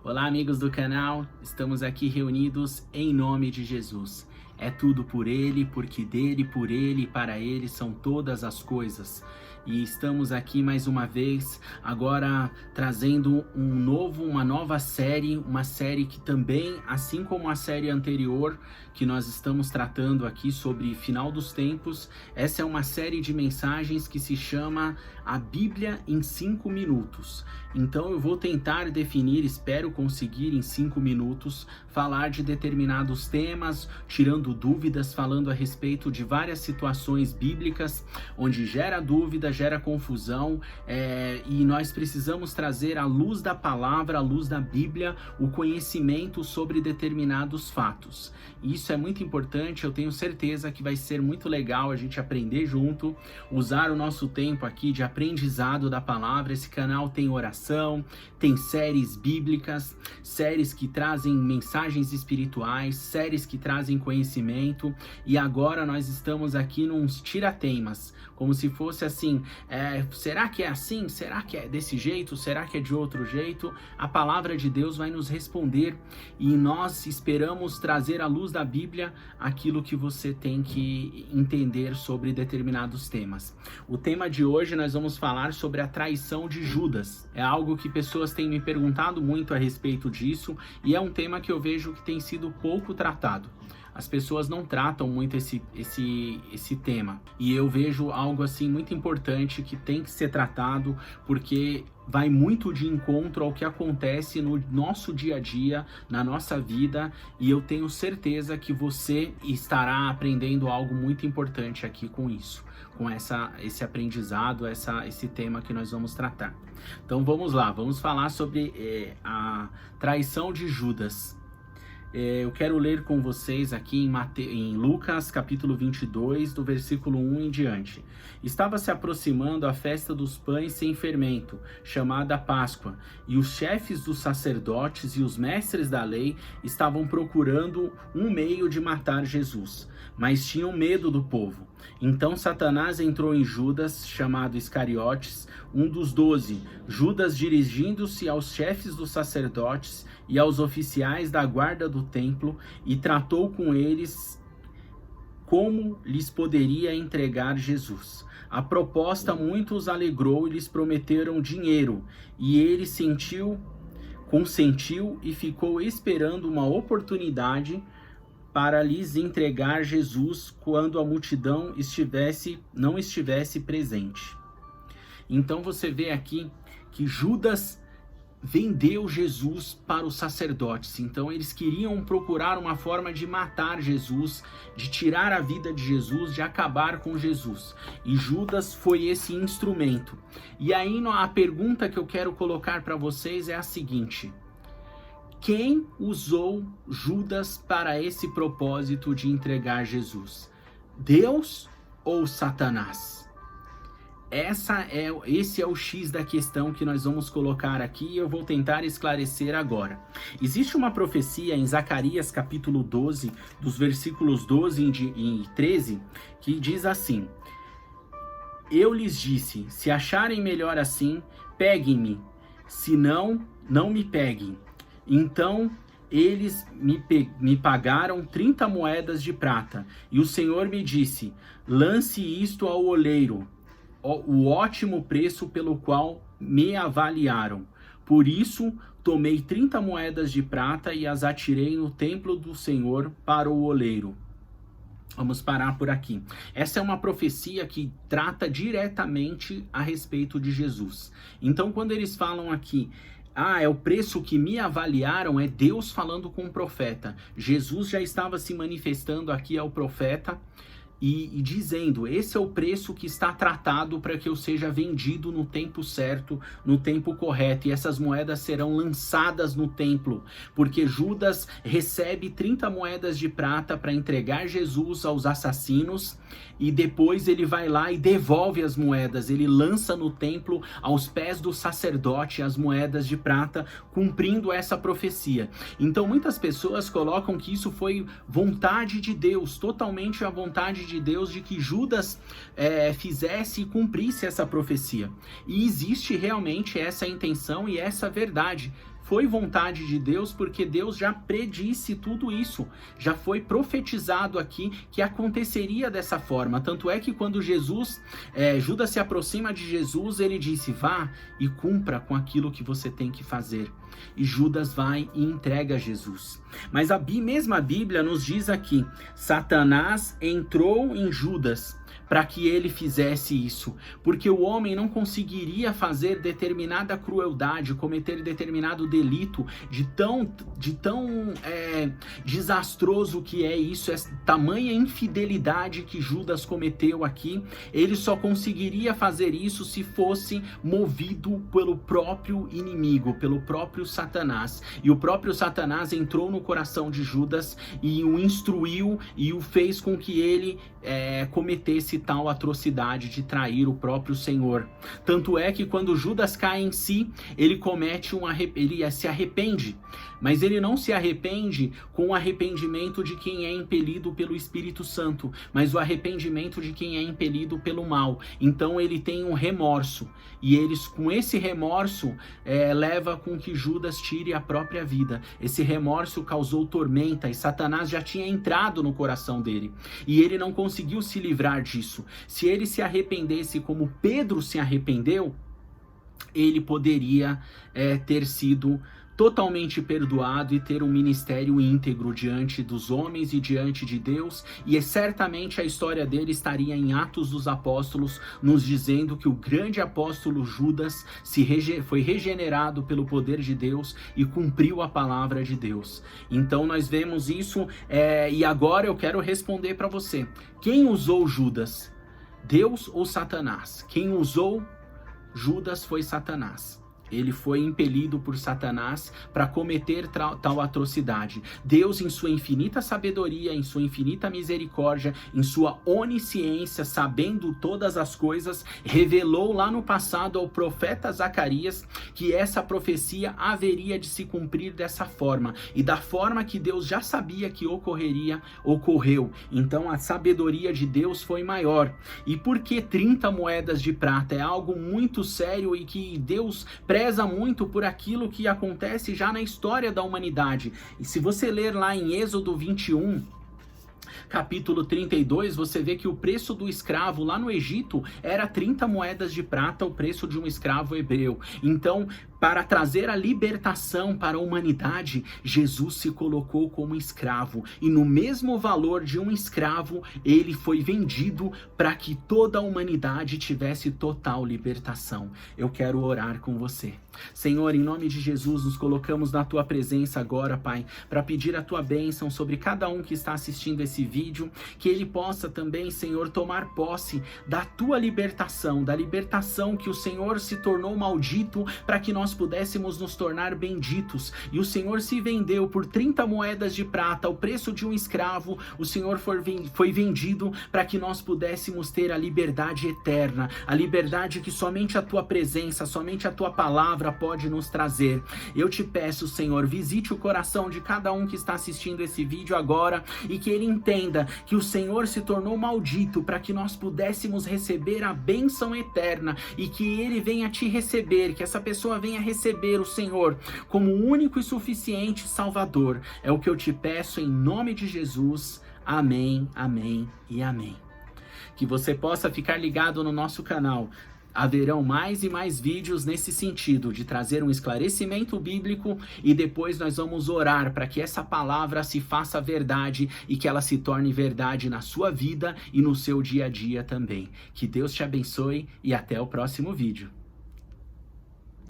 Olá, amigos do canal, estamos aqui reunidos em nome de Jesus. É tudo por Ele, porque dele, por Ele e para Ele são todas as coisas. E estamos aqui mais uma vez, agora trazendo uma nova série, uma série que também, assim como a série anterior, que nós estamos tratando aqui sobre final dos tempos, essa é uma série de mensagens que se chama A Bíblia em 5 minutos. Então eu vou tentar definir, espero conseguir em 5 minutos, falar de determinados temas, tirando dúvidas, falando a respeito de várias situações bíblicas, onde gera dúvida, gera confusão, e nós precisamos trazer à luz da palavra, à luz da Bíblia, o conhecimento sobre determinados fatos. Isso é muito importante, eu tenho certeza que vai ser muito legal a gente aprender junto, usar o nosso tempo aqui de aprendizado da palavra. Esse canal tem oração, tem séries bíblicas, séries que trazem mensagens espirituais, séries que trazem conhecimento, e agora nós estamos aqui nos tira-temas, como se fosse assim, será que é assim? Será que é desse jeito? Será que é de outro jeito? A palavra de Deus vai nos responder e nós esperamos trazer à luz da Bíblia aquilo que você tem que entender sobre determinados temas. O tema de hoje nós vamos falar sobre a traição de Judas. É algo que pessoas têm me perguntado muito a respeito disso e é um tema que eu vejo que tem sido pouco tratado. As pessoas não tratam muito esse tema. E eu vejo algo assim muito importante que tem que ser tratado, porque vai muito de encontro ao que acontece no nosso dia a dia, na nossa vida, e eu tenho certeza que você estará aprendendo algo muito importante aqui com isso, com esse aprendizado, esse tema que nós vamos tratar. Então vamos lá, vamos falar sobre a traição de Judas. Eu quero ler com vocês aqui em Lucas capítulo 22, do versículo 1 em diante. Estava se aproximando a festa dos pães sem fermento, chamada Páscoa, e os chefes dos sacerdotes e os mestres da lei estavam procurando um meio de matar Jesus, mas tinham medo do povo. Então Satanás entrou em Judas, chamado Iscariotes, um dos 12. Judas, dirigindo-se aos chefes dos sacerdotes e aos oficiais da guarda do templo, e tratou com eles como lhes poderia entregar Jesus. A proposta muito os alegrou e lhes prometeram dinheiro, e ele consentiu e ficou esperando uma oportunidade para lhes entregar Jesus quando a multidão não estivesse presente. Então você vê aqui que Judas vendeu Jesus para os sacerdotes. Então eles queriam procurar uma forma de matar Jesus, de tirar a vida de Jesus, de acabar com Jesus. E Judas foi esse instrumento. E aí a pergunta que eu quero colocar para vocês é a seguinte: quem usou Judas para esse propósito de entregar Jesus? Deus ou Satanás? Esse é o X da questão que nós vamos colocar aqui e eu vou tentar esclarecer agora. Existe uma profecia em Zacarias capítulo 12, dos versículos 12 e 13, que diz assim: Eu lhes disse, se acharem melhor assim, peguem-me, se não, não me peguem. Então eles me pagaram 30 moedas de prata, e o Senhor me disse, lance isto ao oleiro, o ótimo preço pelo qual me avaliaram. Por isso, tomei 30 moedas de prata e as atirei no templo do Senhor para o oleiro. Vamos parar por aqui. Essa é uma profecia que trata diretamente a respeito de Jesus. Então, quando eles falam aqui, é o preço que me avaliaram, é Deus falando com o profeta. Jesus já estava se manifestando aqui ao profeta e dizendo, esse é o preço que está tratado para que eu seja vendido no tempo certo, no tempo correto, e essas moedas serão lançadas no templo, porque Judas recebe 30 moedas de prata para entregar Jesus aos assassinos, e depois ele vai lá e devolve as moedas, ele lança no templo aos pés do sacerdote as moedas de prata, cumprindo essa profecia. Então muitas pessoas colocam que isso foi vontade de Deus, totalmente a vontade de Deus, de que Judas fizesse e cumprisse essa profecia. E existe realmente essa intenção e essa verdade. foi vontade de Deus, porque Deus já predisse tudo isso, já foi profetizado aqui que aconteceria dessa forma. Tanto é que quando Judas se aproxima de Jesus, ele disse: vá e cumpra com aquilo que você tem que fazer. E Judas vai e entrega Jesus. Mas a mesma Bíblia nos diz aqui: Satanás entrou em Judas para que ele fizesse isso, porque o homem não conseguiria fazer determinada crueldade, cometer determinado delito de tão desastroso que é isso, essa tamanha infidelidade que Judas cometeu aqui. Ele só conseguiria fazer isso se fosse movido pelo próprio inimigo, pelo próprio Satanás. E o próprio Satanás entrou no coração de Judas e o instruiu e o fez com que ele cometesse tal atrocidade de trair o próprio Senhor. Tanto é que quando Judas cai em si, ele se arrepende, mas ele não se arrepende com o arrependimento de quem é impelido pelo Espírito Santo, mas o arrependimento de quem é impelido pelo mal. Então ele tem um remorso, e com esse remorso leva com que Judas tire a própria vida. Esse remorso causou tormenta, e Satanás já tinha entrado no coração dele, e ele não conseguiu se livrar disso. Se ele se arrependesse como Pedro se arrependeu, ele poderia ter sido totalmente perdoado e ter um ministério íntegro diante dos homens e diante de Deus, e certamente a história dele estaria em Atos dos Apóstolos, nos dizendo que o grande apóstolo Judas foi regenerado pelo poder de Deus e cumpriu a palavra de Deus. Então nós vemos isso, e agora eu quero responder para você: quem usou Judas? Deus ou Satanás? Quem usou Judas foi Satanás. Ele foi impelido por Satanás para cometer tal atrocidade. Deus, em sua infinita sabedoria, em sua infinita misericórdia, em sua onisciência, sabendo todas as coisas, revelou lá no passado ao profeta Zacarias que essa profecia haveria de se cumprir dessa forma. E da forma que Deus já sabia que ocorreria, ocorreu. Então a sabedoria de Deus foi maior. E por que 30 moedas de prata? É algo muito sério e que Deus preza muito por aquilo que acontece já na história da humanidade. E se você ler lá em Êxodo 21, capítulo 32, você vê que o preço do escravo lá no Egito era 30 moedas de prata, o preço de um escravo hebreu. Então, para trazer a libertação para a humanidade, Jesus se colocou como escravo. E no mesmo valor de um escravo, ele foi vendido para que toda a humanidade tivesse total libertação. Eu quero orar com você. Senhor, em nome de Jesus, nos colocamos na Tua presença agora, Pai, para pedir a Tua bênção sobre cada um que está assistindo esse vídeo, que ele possa também, Senhor, tomar posse da Tua libertação, da libertação que o Senhor se tornou maldito para que nós pudéssemos nos tornar benditos. E o Senhor se vendeu por 30 moedas de prata, o preço de um escravo. O Senhor foi vendido para que nós pudéssemos ter a liberdade eterna, a liberdade que somente a Tua presença, somente a Tua palavra pode nos trazer. Eu te peço, Senhor, visite o coração de cada um que está assistindo esse vídeo agora e que ele entenda que o Senhor se tornou maldito para que nós pudéssemos receber a bênção eterna, e que ele venha te receber, que essa pessoa venha receber o Senhor como o único e suficiente Salvador. É o que eu te peço em nome de Jesus. Amém, amém e amém. Que você possa ficar ligado no nosso canal. Haverão mais e mais vídeos nesse sentido, de trazer um esclarecimento bíblico, e depois nós vamos orar para que essa palavra se faça verdade e que ela se torne verdade na sua vida e no seu dia a dia também. Que Deus te abençoe e até o próximo vídeo.